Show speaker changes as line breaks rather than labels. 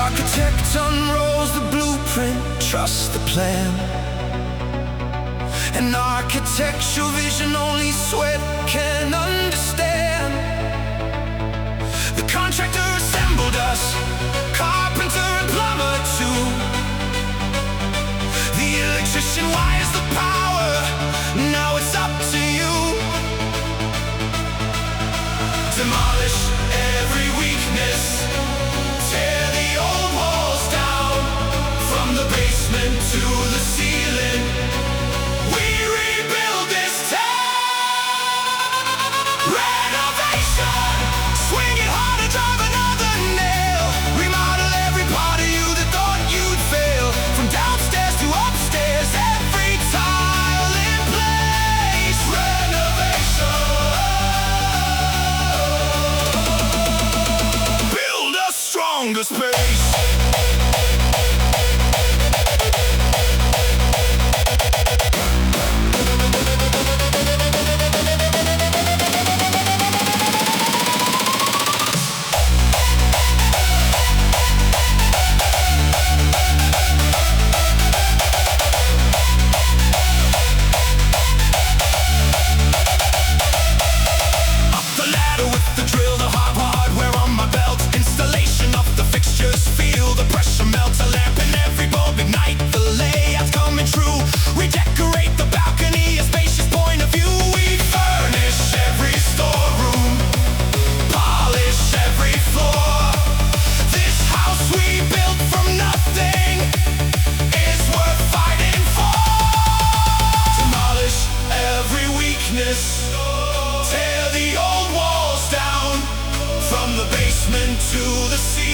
architect unrolls the blueprint, trust the plan. An architectural vision only sweat can understand. The contractor assembled us, carpenter and plumber too. The electrician wires the power, now it's up to you. Demolish every weakness, tear the old walls down. From the basement to the ceiling, we rebuild this town. Renovation, swing it hard and drive another nail. Remodel every part of you that thought you'd fail. From downstairs to upstairs, every tile in place. Renovation, build a stronger space. Tear the old walls down. From the basement to the sea.